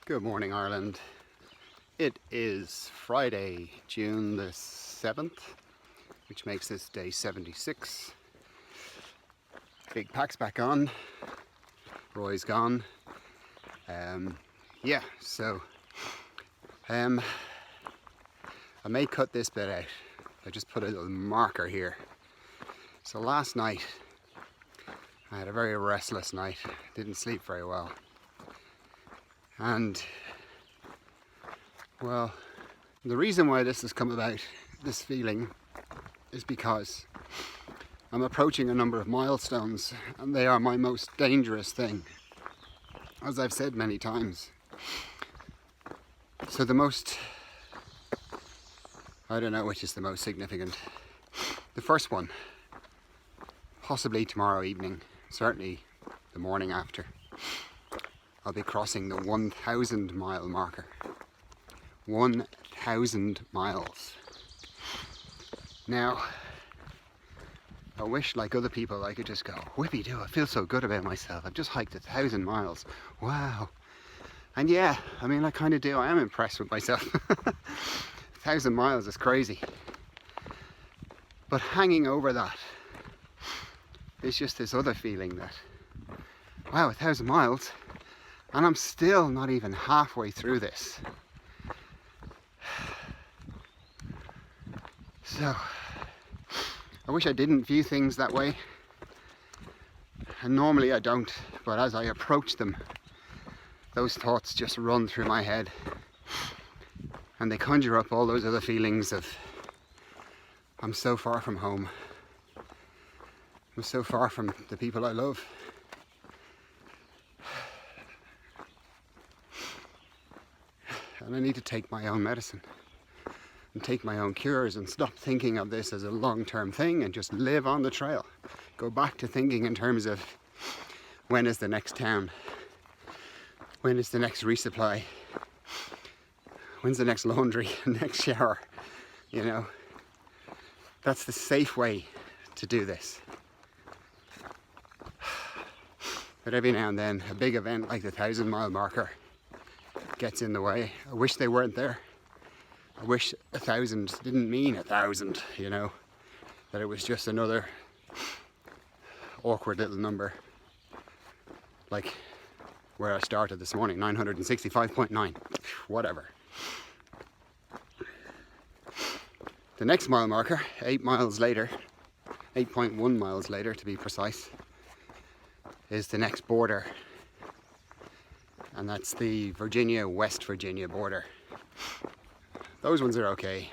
Good morning, Ireland. It is Friday, June the 7th, which makes this day 76. Big pack's back on. Roy's gone. I may cut this bit out. I just put a little marker here. So last night, I had a very restless night. Didn't sleep very well. And, well, the reason why this has come about, this feeling, is because I'm approaching a number of milestones, and they are my most dangerous thing, as I've said many times. So I don't know which is the most significant. The first one, possibly tomorrow evening, certainly the morning after, I'll be crossing the 1,000 mile marker. 1,000 miles. Now, I wish, like other people, I could just go, whippy do, I feel so good about myself. I've just hiked 1,000 miles. Wow. And yeah, I mean, I kind of do. I am impressed with myself. 1,000 miles is crazy. But hanging over that is just this other feeling that, wow, 1,000 miles. And I'm still not even halfway through this. So, I wish I didn't view things that way. And normally I don't, but as I approach them, those thoughts just run through my head. And they conjure up all those other feelings of, I'm so far from home. I'm so far from the people I love. And I need to take my own medicine and take my own cures and stop thinking of this as a long-term thing and just live on the trail. Go back to thinking in terms of, when is the next town? When is the next resupply? When's the next laundry, next shower? You know, that's the safe way to do this. But every now and then, a big event like the 1,000 mile marker gets in the way. I wish they weren't there. I wish 1,000 didn't mean 1,000, you know, that it was just another awkward little number, like where I started this morning, 965.9, whatever. The next mile marker, 8 miles later, 8.1 miles later to be precise, is the next border. And that's the West Virginia border. Those ones are okay.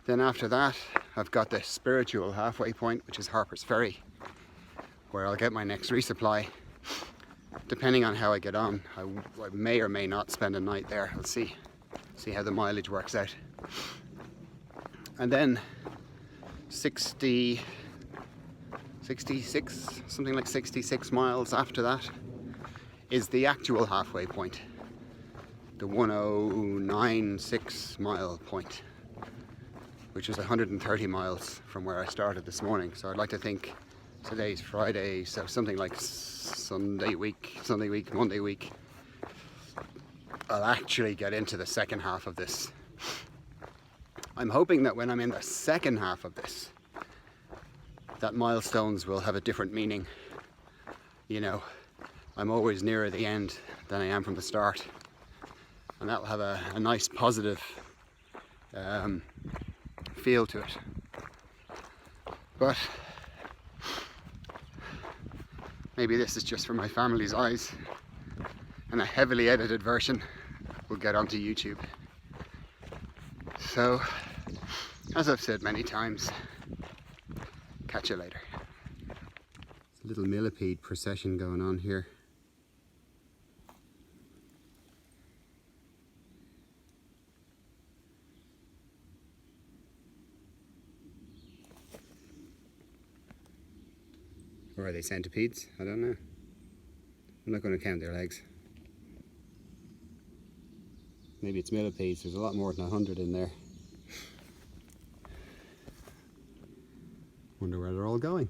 Then after that, I've got the spiritual halfway point, which is Harper's Ferry, where I'll get my next resupply. Depending on how I get on, I may or may not spend a night there. I'll see how the mileage works out. And then 66, something like 66 miles after that, is the actual halfway point, the 1096 mile point, which is 130 miles from where I started this morning. So I'd like to think today's Friday, so something like Sunday week, Monday week, I'll actually get into the second half of this. I'm hoping that when I'm in the second half of this, that milestones will have a different meaning. You know, I'm always nearer the end than I am from the start, and that'll have a nice positive feel to it. But maybe this is just for my family's eyes, and a heavily edited version will get onto YouTube. So, as I've said many times, catch you later. There's a little millipede procession going on here. Or are they centipedes? I don't know. I'm not going to count their legs. Maybe it's millipedes. There's a lot more than 100 in there. Wonder where they're all going.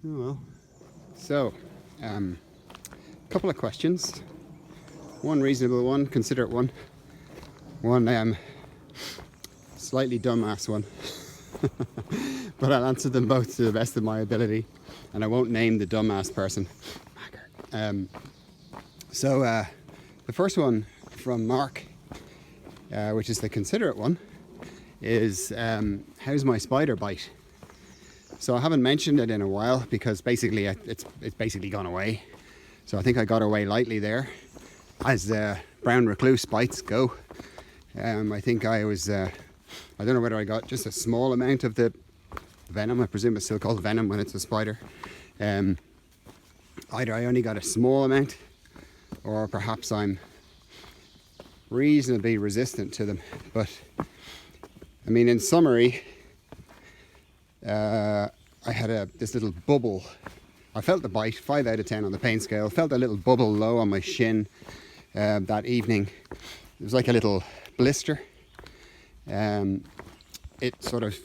Oh well. So, couple of questions. one reasonable one, considerate one, one slightly dumbass one. But I'll answer them both to the best of my ability, and I won't name the dumbass person. So the first one from Mark, which is the considerate one, is how's my spider bite? So I haven't mentioned it in a while because basically it's basically gone away. So I think I got away lightly there, as brown recluse bites go. I think I was, I don't know whether I got just a small amount of the venom. I presume it's still called venom when it's a spider. Either I only got a small amount, or perhaps I'm reasonably resistant to them. But I mean, in summary, I had this little bubble. I felt the bite, 5 out of 10 on the pain scale. Felt a little bubble low on my shin that evening. It was like a little blister. It sort of,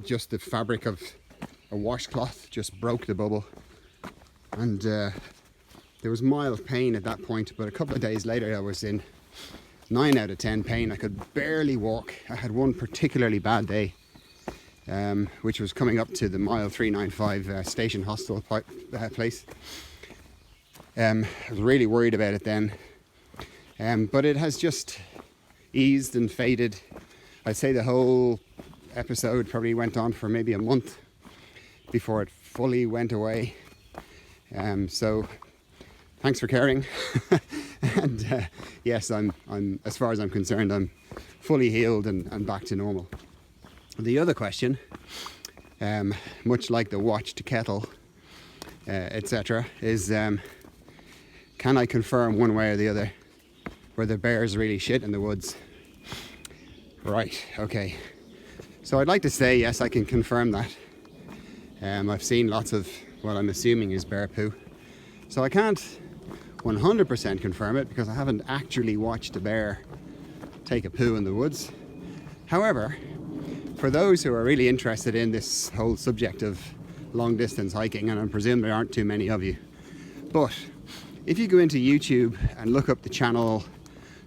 just the fabric of a washcloth just broke the bubble. And there was mild pain at that point, but a couple of days later I was in 9 out of 10 pain. I could barely walk. I had one particularly bad day, which was coming up to the mile 395 station hospital place. I was really worried about it then, but it has just eased and faded. I'd say the whole episode probably went on for maybe a month before it fully went away. So thanks for caring. And yes, I'm as far as I'm concerned, I'm fully healed and back to normal. The other question, much like the watch to kettle, etc., is can I confirm one way or the other whether bears really shit in the woods? Right, okay. So I'd like to say yes, I can confirm that. I've seen lots of what I'm assuming is bear poo. So I can't 100% confirm it because I haven't actually watched a bear take a poo in the woods. However, for those who are really interested in this whole subject of long distance hiking, and I presume there aren't too many of you, but if you go into YouTube and look up the channel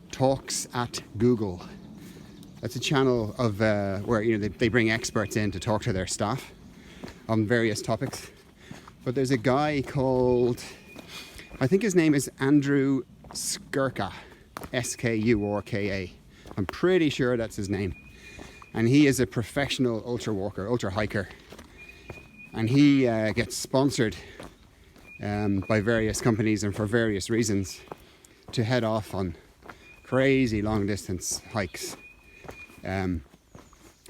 Talks at Google, that's a channel of where they bring experts in to talk to their staff on various topics. But there's a guy called, I think his name is Andrew Skurka, Skurka. I'm pretty sure that's his name. And he is a professional ultra hiker. And he gets sponsored by various companies and for various reasons to head off on crazy long distance hikes.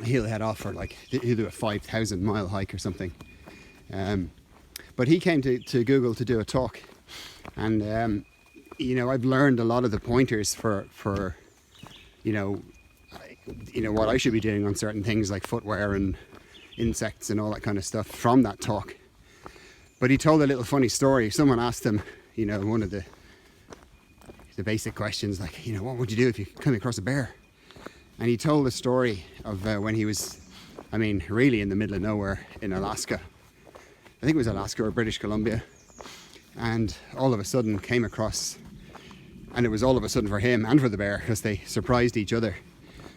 He'll head off for he'll do a 5,000 mile hike or something. But he came to Google to do a talk. And, I've learned a lot of the pointers for what I should be doing on certain things like footwear and insects and all that kind of stuff from that talk. But he told a little funny story. Someone asked him, one of the basic questions, like, what would you do if you come across a bear? And he told the story of when he was, really in the middle of nowhere in Alaska. I think it was Alaska or British Columbia. And all of a sudden came across, and it was all of a sudden for him and for the bear because they surprised each other,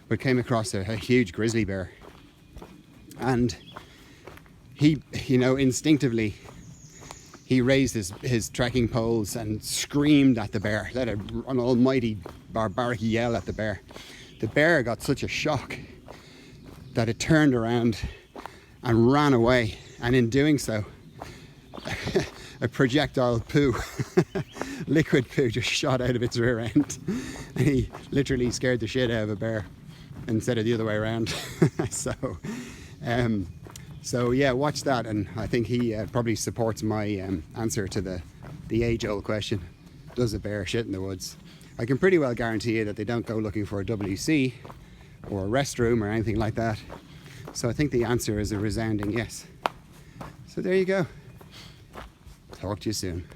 but came across a huge grizzly bear. And he, instinctively, he raised his trekking poles and screamed at the bear, let an almighty barbaric yell at the bear. The bear got such a shock that it turned around and ran away. And in doing so, a projectile poo, liquid poo, just shot out of its rear end. And he literally scared the shit out of a bear instead of the other way around. So yeah, watch that, and I think he probably supports my answer to the age-old question: does a bear shit in the woods? I can pretty well guarantee you that they don't go looking for a WC or a restroom or anything like that. So I think the answer is a resounding yes. So there you go. Talk to you soon.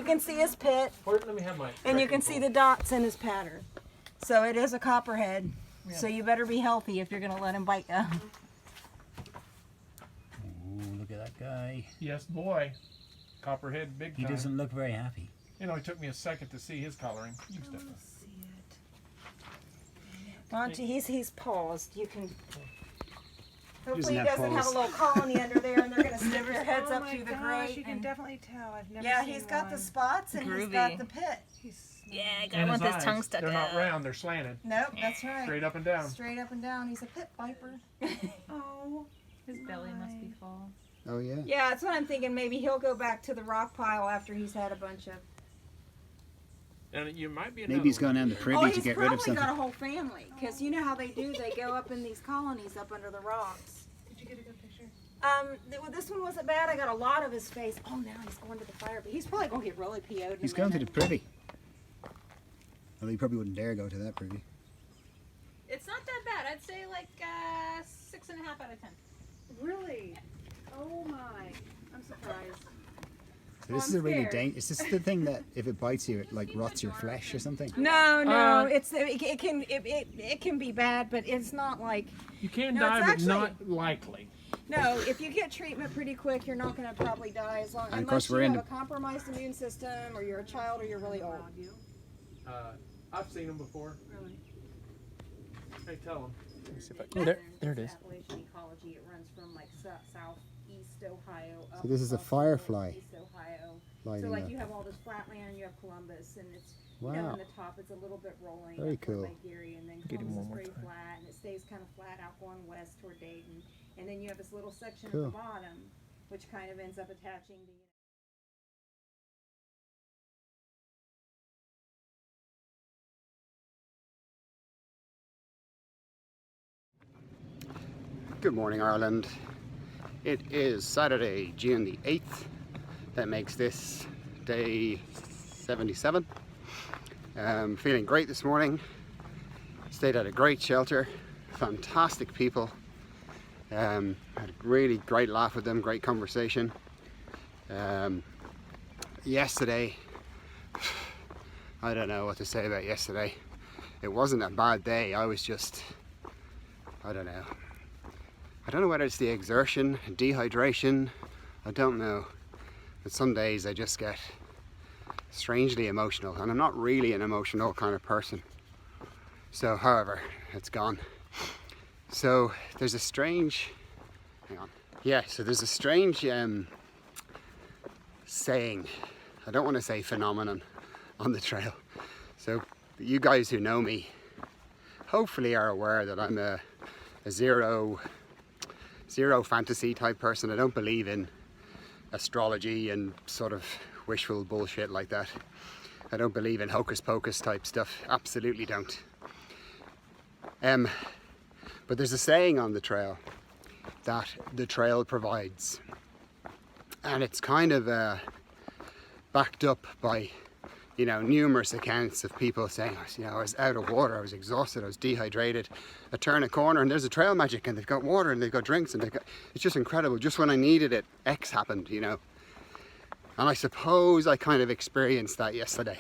can see his pit, Let me have my. and you can see the dots in his pattern. So it is a copperhead. Yeah. So you better be healthy if you're going to let him bite you. Ooh, look at that guy. Yes, boy. Copperhead, big He time. doesn't look very happy. You know, it took me a second to see his coloring. You step up. Why don't you, he's paused. You can. Hopefully doesn't he have doesn't have a paws. little colony under there, and they're going to stick their heads up through the grate. You can and- definitely tell. I've never yeah, seen he's got one. the spots and he's Groovy. got the pit. Yeah, I And got his with his eyes, tongue stuck they're not out. round, they're slanted. Nope, that's right. Straight up and down. Straight up and down. He's a pit viper. Oh, His belly must be full. Oh yeah. Yeah, that's what I'm thinking. Maybe he'll go back to the rock pile after he's had a bunch of. And you might be Maybe he's another gone down the Oh, privy to he's get rid of probably got a something. whole family. Because you know how they do. They go up in these colonies up under the rocks. did you get a good picture? This one wasn't bad. I got a lot of his face. Oh, now he's going to the fire. But he's probably going to get really PO'd. in He's a going to the minute. privy. Although he probably wouldn't dare go to that privy. It's not that bad. I'd say like 6.5 out of 10. Really? Oh my! I'm surprised. So this I'm is a really scared. dangerous. Is this the thing that if it bites you, it like rots your flesh or something? No, Uh, it can be bad, but it's not like. You can No, die, it's but actually- not likely. No, if you get treatment pretty quick, you're not going to probably die as long And of unless course you we're in have a compromised immune system, or you're a child, or you're really old. I've seen them before. Really? Hey, tell them. Let me see if I. Oh, there it is. Appalachian ecology. It runs from like southeast Ohio. Up So this is a up to firefly East Ohio. lighting So like up. you have all this flat land, and you have Columbus, and it's you know Wow. in the top it's a little bit rolling. Very up toward cool. Lake Erie, and then Get him Columbus one is more pretty time. flat, and it stays kind of flat out going west toward Dayton, and then you have this little section Cool. at the bottom, which kind of ends up attaching to. Good morning, Ireland. It is Saturday, June the 8th. That makes this day 77. Feeling great this morning. Stayed at a great shelter. Fantastic people. Had a really great laugh with them, great conversation. Yesterday, I don't know what to say about yesterday. It wasn't a bad day. I was just, I don't know whether it's the exertion, dehydration, I don't know. But some days I just get strangely emotional, and I'm not really an emotional kind of person. So, however, it's gone. So there's a strange, hang on. Yeah, so there's a strange saying, I don't want to say phenomenon, on the trail. So you guys who know me hopefully are aware that I'm a zero fantasy type person. I don't believe in astrology and sort of wishful bullshit like that. I don't believe in hocus pocus type stuff. Absolutely don't. But there's a saying on the trail that the trail provides, and it's kind of backed up by numerous accounts of people saying, I was out of water, I was exhausted, I was dehydrated. I turn a corner and there's a trail magic, and they've got water and they've got drinks, and it's just incredible. Just when I needed it, X happened, And I suppose I kind of experienced that yesterday.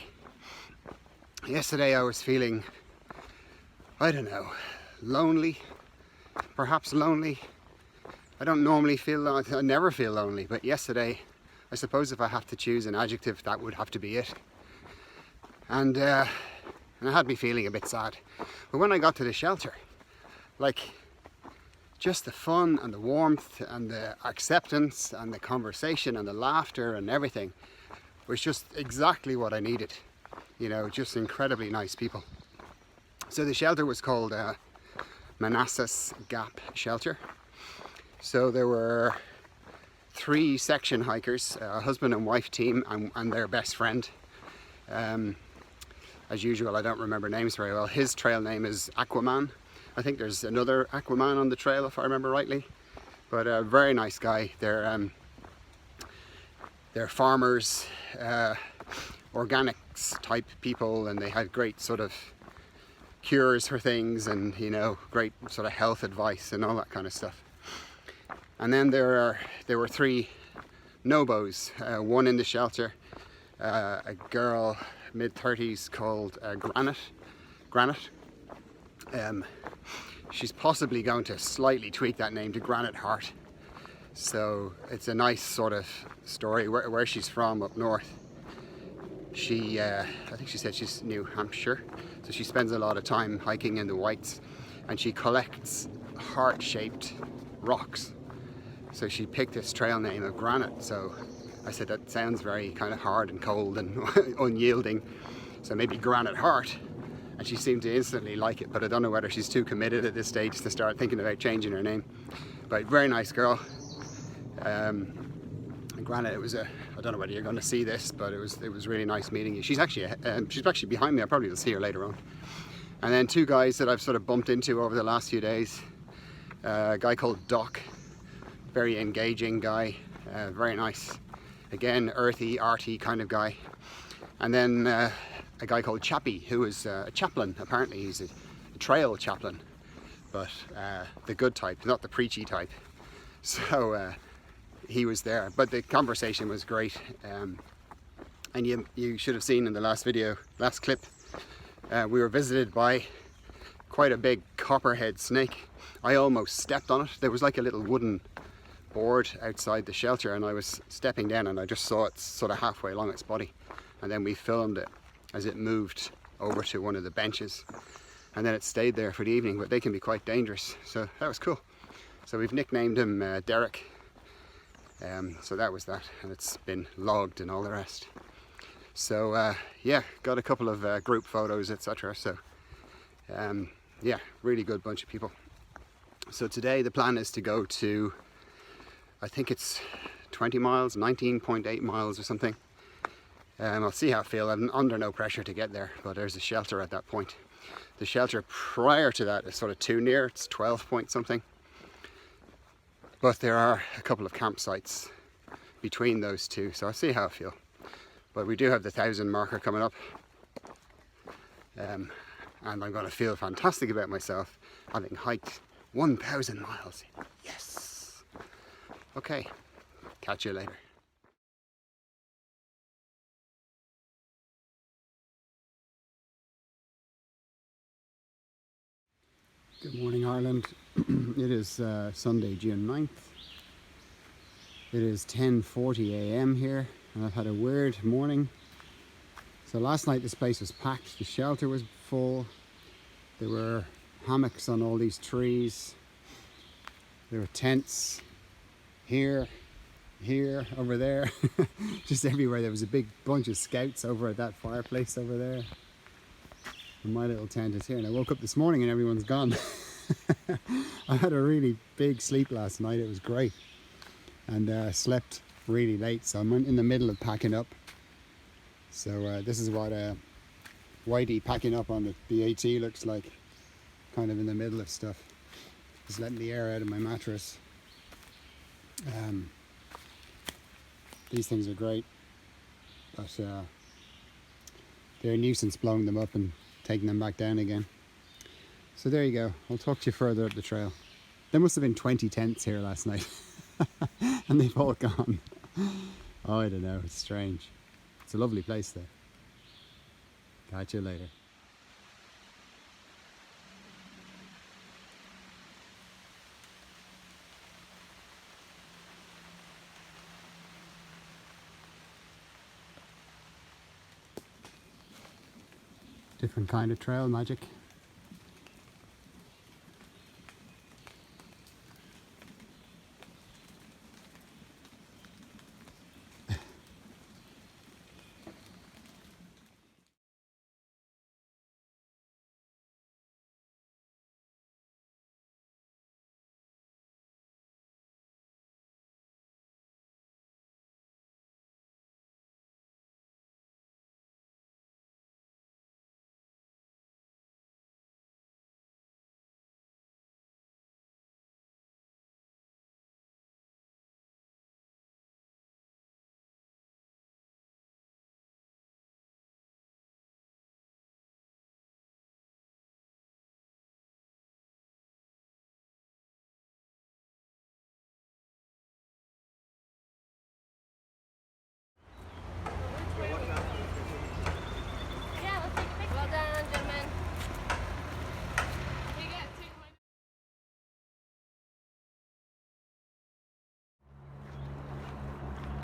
Yesterday I was feeling, I don't know, lonely, perhaps lonely. I don't normally feel, I never feel lonely, but yesterday, I suppose if I had to choose an adjective, that would have to be it. And it had me feeling a bit sad. But when I got to the shelter, like, just the fun and the warmth and the acceptance and the conversation and the laughter and everything was just exactly what I needed. Just incredibly nice people. So the shelter was called Manassas Gap Shelter. So there were 3 section hikers, a husband and wife team, and their best friend. As usual, I don't remember names very well. His trail name is Aquaman. I think there's another Aquaman on the trail, if I remember rightly. But a very nice guy. They're farmers, organics type people, and they had great sort of cures for things, and great sort of health advice and all that kind of stuff. And then there were 3 nobos, one in the shelter, a girl, mid-30s, called Granite. She's possibly going to slightly tweak that name to Granite Heart. So it's a nice sort of story where she's from up north. She, I think she said she's New Hampshire, so she spends a lot of time hiking in the Whites, and she collects heart-shaped rocks. So she picked this trail name of Granite. So I said that sounds very kind of hard and cold and unyielding, so maybe Granite Heart. And she seemed to instantly like it, but I don't know whether she's too committed at this stage to start thinking about changing her name. But very nice girl. And Granite, it was I don't know whether you're going to see this, but it was really nice meeting you. She's actually behind me. I probably will see her later on. And then two guys that I've sort of bumped into over the last few days. A guy called Doc, very engaging guy, very nice. Again, earthy, arty kind of guy. And then a guy called Chappie, who is a chaplain. Apparently he's a trail chaplain, but the good type, not the preachy type. So he was there, but the conversation was great. And you should have seen in the last clip, we were visited by quite a big copperhead snake. I almost stepped on it. There was like a little wooden board outside the shelter, and I was stepping down and I just saw it sort of halfway along its body, and then we filmed it as it moved over to one of the benches, and then it stayed there for the evening. But they can be quite dangerous, so that was cool. So we've nicknamed him Derek. So that was that, and it's been logged and all the rest. So yeah, got a couple of group photos, etc. So yeah, really good bunch of people. So today the plan is to go to, I think it's 20 miles, 19.8 miles or something. I'll see how I feel. I'm under no pressure to get there, but there's a shelter at that point. The shelter prior to that is sort of too near. It's 12 point something. But there are a couple of campsites between those two, so I'll see how I feel. But we do have the 1,000 marker coming up. And I'm going to feel fantastic about myself having hiked 1,000 miles. Yes! Okay, catch you later. Good morning, Ireland. It is Sunday, June 9th. It is 10:40 a.m. here, and I've had a weird morning. So last night this place was packed. The shelter was full. There were hammocks on all these trees. There were tents here, over there, just everywhere. There was a big bunch of scouts over at that fireplace over there. And my little tent is here, and I woke up this morning and everyone's gone. I had a really big sleep last night. It was great, and slept really late, so I'm in the middle of packing up. So this is what Whitey packing up on the AT looks like, kind of in the middle of stuff. Just letting the air out of my mattress. These things are great, but they're a nuisance blowing them up and taking them back down again. So there you go. I'll talk to you further up the trail. There must have been 20 tents here last night and they've all gone. Oh, I don't know, it's strange. It's a lovely place though. Catch you later. Different kind of trail magic.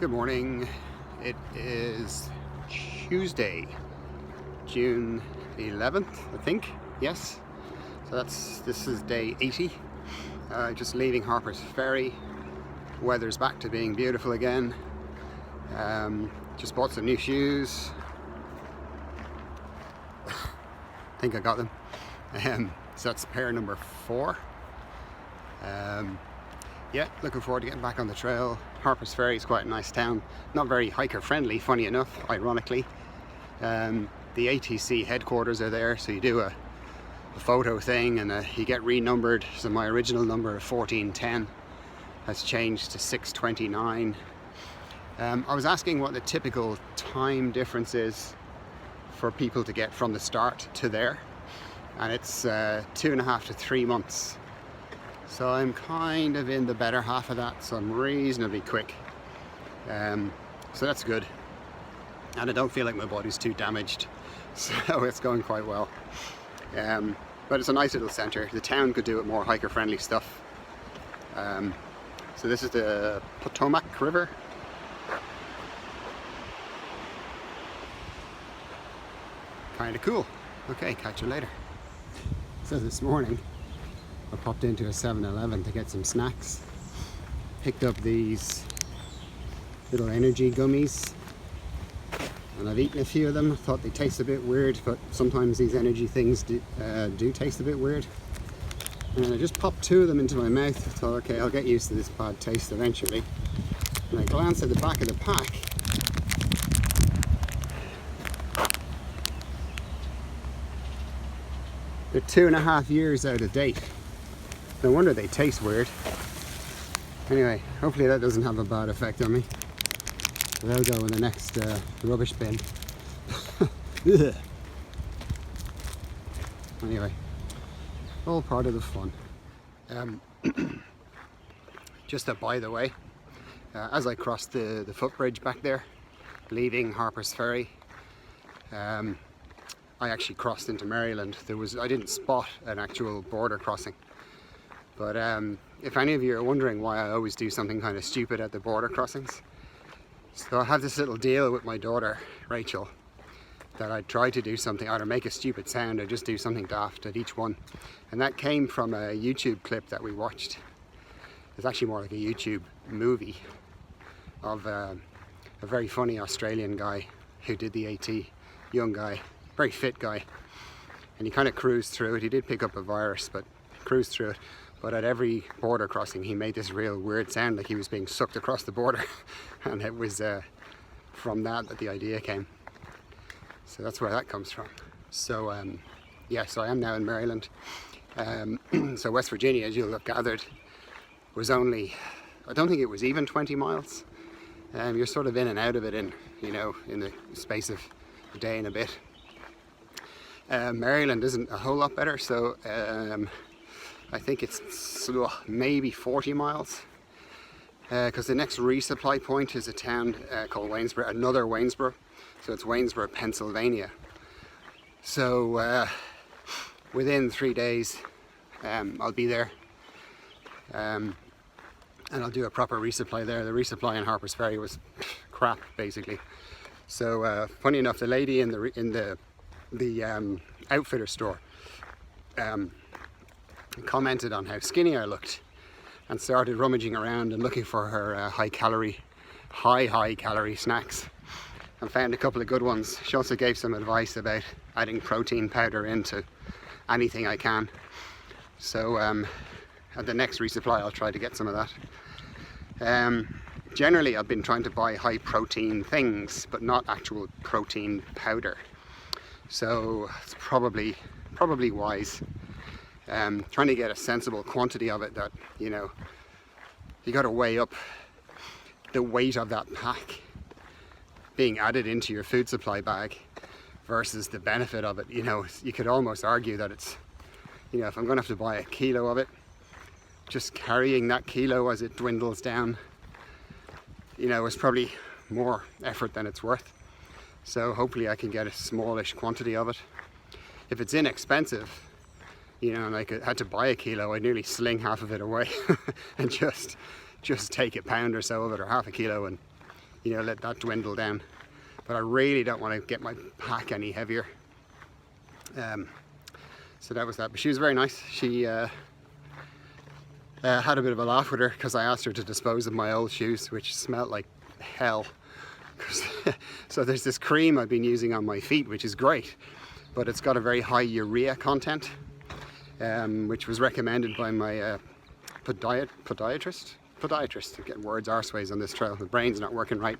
Good morning. It is Tuesday, June 11th, I think. Yes. So this is day 80. Just leaving Harper's Ferry. Weather's back to being beautiful again. Just bought some new shoes. I think I got them. So that's pair number 4. Yeah, looking forward to getting back on the trail. Harper's Ferry is quite a nice town. Not very hiker friendly, funny enough, ironically. The ATC headquarters are there, so you do a photo thing and you get renumbered. So my original number of 1410 has changed to 629. I was asking what the typical time difference is for people to get from the start to there, and it's 2.5 to 3 months. So I'm kind of in the better half of that, so I'm reasonably quick. So that's good. And I don't feel like my body's too damaged, so it's going quite well. But it's a nice little centre. The town could do with more hiker friendly stuff. So this is the Potomac River. Kind of cool. Okay, catch you later. So this morning I popped into a 7-Eleven to get some snacks. Picked up these little energy gummies, and I've eaten a few of them. I thought they taste a bit weird, but sometimes these energy things do taste a bit weird. And I just popped 2 of them into my mouth. I thought, okay, I'll get used to this bad taste eventually. And I glanced at the back of the pack. They're 2.5 years out of date. No wonder they taste weird. Anyway, hopefully that doesn't have a bad effect on me. They'll go in the next rubbish bin. Anyway, all part of the fun. Just a by the way, as I crossed the footbridge back there, leaving Harper's Ferry, I actually crossed into Maryland. I didn't spot an actual border crossing. But if any of you are wondering why I always do something kind of stupid at the border crossings, so I have this little deal with my daughter, Rachel, that I try to do something, either make a stupid sound or just do something daft at each one. And that came from a YouTube clip that we watched. It's actually more like a YouTube movie of a very funny Australian guy who did the AT, young guy, very fit guy. And he kind of cruised through it. He did pick up a virus, but cruised through it. But at every border crossing he made this real weird sound, like he was being sucked across the border. And it was from that the idea came. So that's where that comes from. So yeah, so I am now in Maryland. So West Virginia, as you'll have gathered, was only, I don't think it was even 20 miles. You're sort of in and out of it in the space of a day and a bit. Maryland isn't a whole lot better, so I think it's maybe 40 miles, because the next resupply point is a town called Waynesboro, another Waynesboro, so it's Waynesboro, Pennsylvania. So within 3 days I'll be there, and I'll do a proper resupply there. The resupply in Harper's Ferry was crap, basically. So funny enough, the lady in the outfitter store commented on how skinny I looked and started rummaging around and looking for her high calorie snacks, and found a couple of good ones. She also gave some advice about adding protein powder into anything I can. So at the next resupply I'll try to get some of that. Generally I've been trying to buy high protein things, but not actual protein powder. So it's probably wise. Trying to get a sensible quantity of it that, you got to weigh up the weight of that pack being added into your food supply bag versus the benefit of it. You could almost argue that it's, if I'm going to have to buy a kilo of it, just carrying that kilo as it dwindles down, is probably more effort than it's worth. So hopefully I can get a smallish quantity of it. If it's inexpensive, and I had to buy a kilo, I'd nearly sling half of it away and just take a pound or so of it, or half a kilo, and you know, let that dwindle down. But I really don't want to get my pack any heavier. So that was that. But she was very nice. She had a bit of a laugh with her because I asked her to dispose of my old shoes, which smelled like hell. So there's this cream I've been using on my feet, which is great, but it's got a very high urea content, which was recommended by my podiatrist. I'm getting words arseways on this trail. The brain's not working right,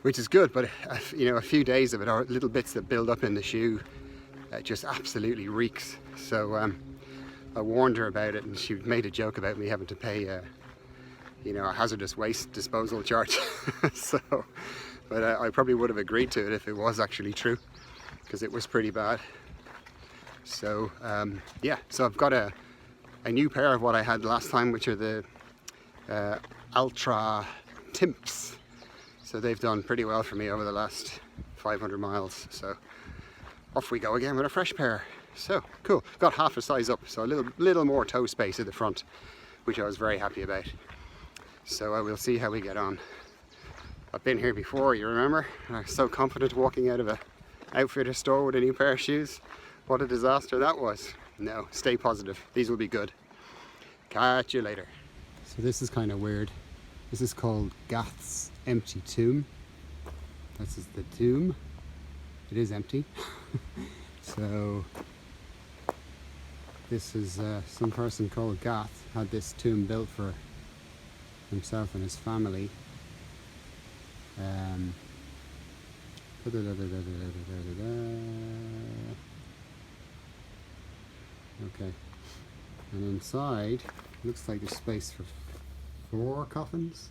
which is good, but you know, a few days of it, or little bits that build up in the shoe, just absolutely reeks. So I warned her about it, and she made a joke about me having to pay you know, a hazardous waste disposal charge. So, but I probably would have agreed to it if it was actually true, because it was pretty bad. So yeah, so I've got a new pair of what I had last time, which are the Ultra Timps. So they've done pretty well for me over the last 500 miles. So off we go again with a fresh pair. So cool, got half a size up, so a little more toe space at the front, which I was very happy about. So we'll see how we get on. I've been here before, you remember? I was so confident walking out of a outfitter store with a new pair of shoes. What a disaster that was. No, stay positive. These will be good. Catch you later. So this is kind of weird. This is called Gath's Empty Tomb. This is the tomb. It is empty. So this is some person called Gath had this tomb built for himself and his family. Okay, and inside looks like there's space for 4 coffins.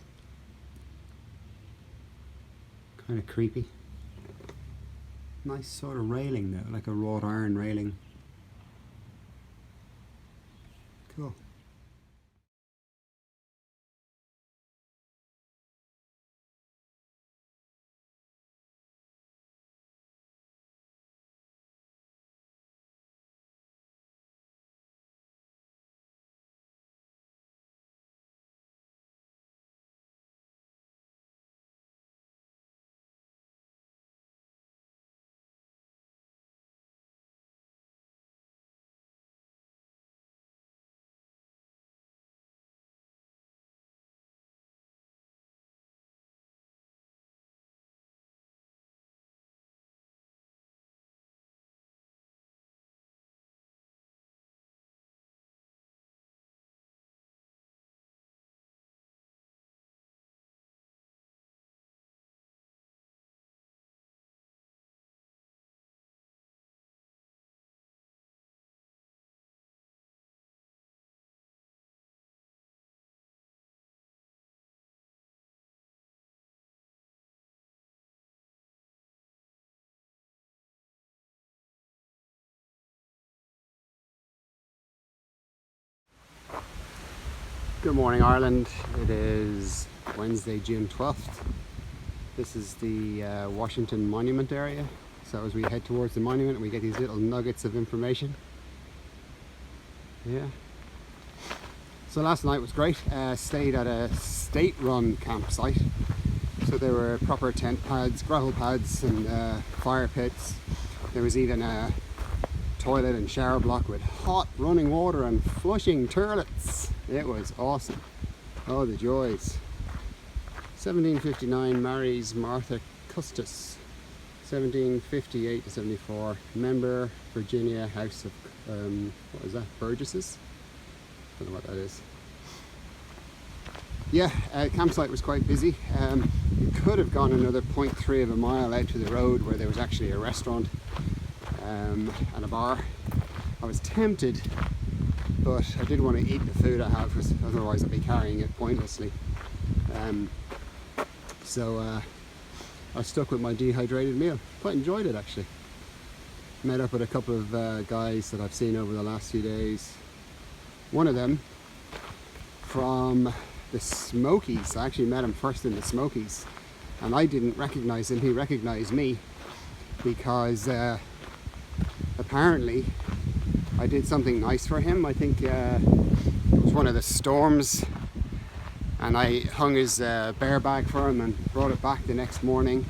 Kind of creepy. Nice sort of railing though, like a wrought iron railing. Cool. Good morning, Ireland. It is Wednesday, June 12th. This is the Washington Monument area. So as we head towards the monument, we get these little nuggets of information. Yeah. So last night was great. Stayed at a state-run campsite. So there were proper tent pads, gravel pads, and fire pits. There was even a toilet and shower block with hot running water and flushing toilets. It was awesome. Oh, the joys. 1759 marries Martha Custis. 1758 to 74. Member, Virginia House of, what is that? Burgesses? Don't know what that is. Yeah, campsite was quite busy. You could have gone another 0.3 of a mile out to the road where there was actually a restaurant and a bar. I was tempted, but I didn't want to eat the food I have, because otherwise I'd be carrying it pointlessly. So I stuck with my dehydrated meal. Quite enjoyed it actually. Met up with a couple of guys that I've seen over the last few days. One of them from the Smokies. I actually met him first in the Smokies, and I didn't recognize him. He recognized me because apparently I did something nice for him. I think it was one of the storms, and I hung his bear bag for him and brought it back the next morning,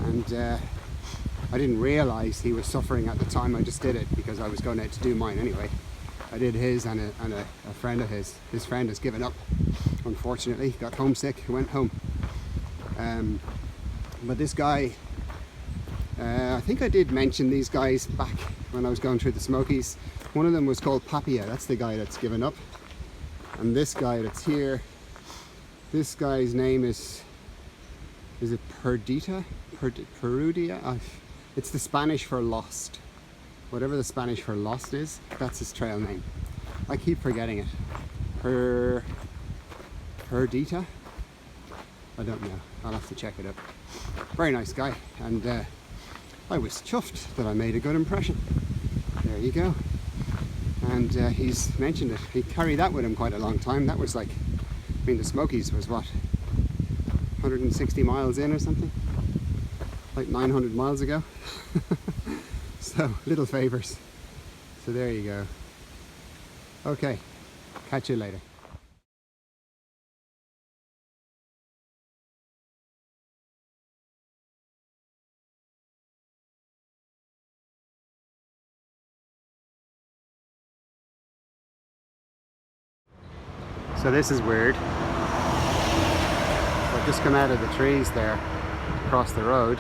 and I didn't realise he was suffering at the time. I just did it because I was going out to do mine anyway. I did his and a friend of his. His friend has given up, unfortunately. Got homesick, went home. But this guy, I think I did mention these guys back when I was going through the Smokies. One of them was called Papia, that's the guy that's given up. And this guy that's here, this guy's name is it Perdita? Perudia? It's the Spanish for lost. Whatever the Spanish for lost is, that's his trail name. I keep forgetting it. Perdita? I don't know. I'll have to check it up. Very nice guy, and I was chuffed that I made a good impression. There you go. And he's mentioned it. He carried that with him quite a long time. That was like, I mean, the Smokies was what, 160 miles in or something? Like 900 miles ago. So, little favours. So there you go. Okay, catch you later. So this is weird. I've just come out of the trees there, across the road,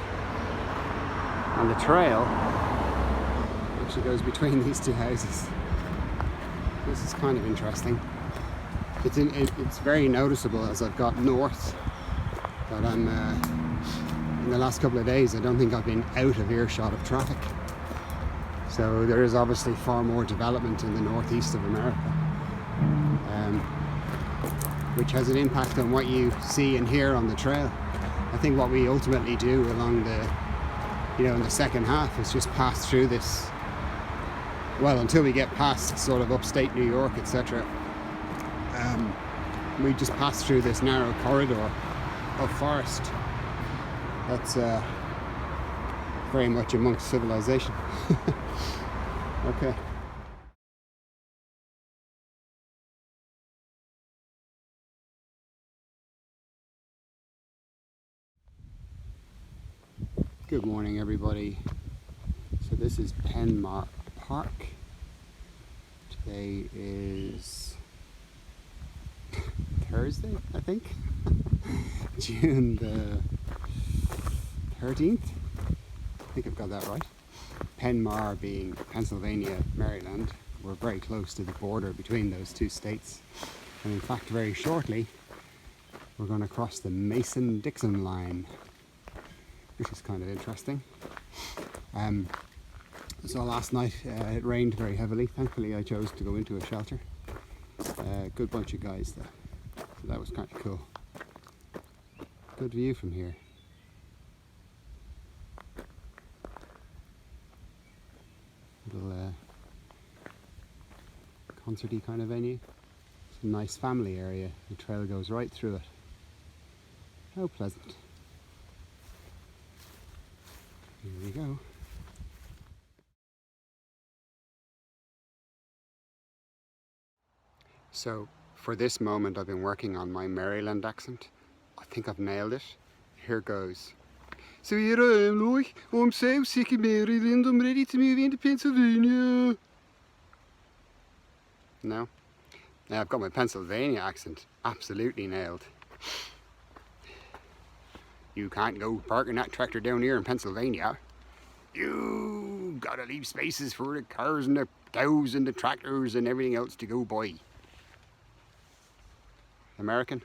and the trail actually goes between these two houses. This is kind of interesting. It's very noticeable as I've got north that I'm, in the last couple of days, I don't think I've been out of earshot of traffic. So there is obviously far more development in the northeast of America. Which has an impact on what you see and hear on the trail. I think what we ultimately do along the, in the second half is just pass through this, well, until we get past sort of upstate New York, etc. We just pass through this narrow corridor of forest that's very much amongst civilization. Okay. Good morning, everybody. So this is Penmar Park. Today is Thursday, I think. June the 13th. I think I've got that right. Penmar being Pennsylvania, Maryland. We're very close to the border between those two states. And in fact, very shortly, we're going to cross the Mason-Dixon line, which is kind of interesting. So last night it rained very heavily. Thankfully I chose to go into a shelter. Good bunch of guys though, so that was kind of cool. Good view from here. Little concerty kind of venue. It's a nice family area. The trail goes right through it. How pleasant. Here we go. So for this moment I've been working on my Maryland accent. I think I've nailed it. Here goes. So here I am, like, I'm so sick of Maryland, I'm ready to move into Pennsylvania. No? Now I've got my Pennsylvania accent absolutely nailed. You can't go parking that tractor down here in Pennsylvania. You gotta leave spaces for the cars and the cows and the tractors and everything else to go by. American?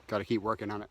Gotta keep working on it.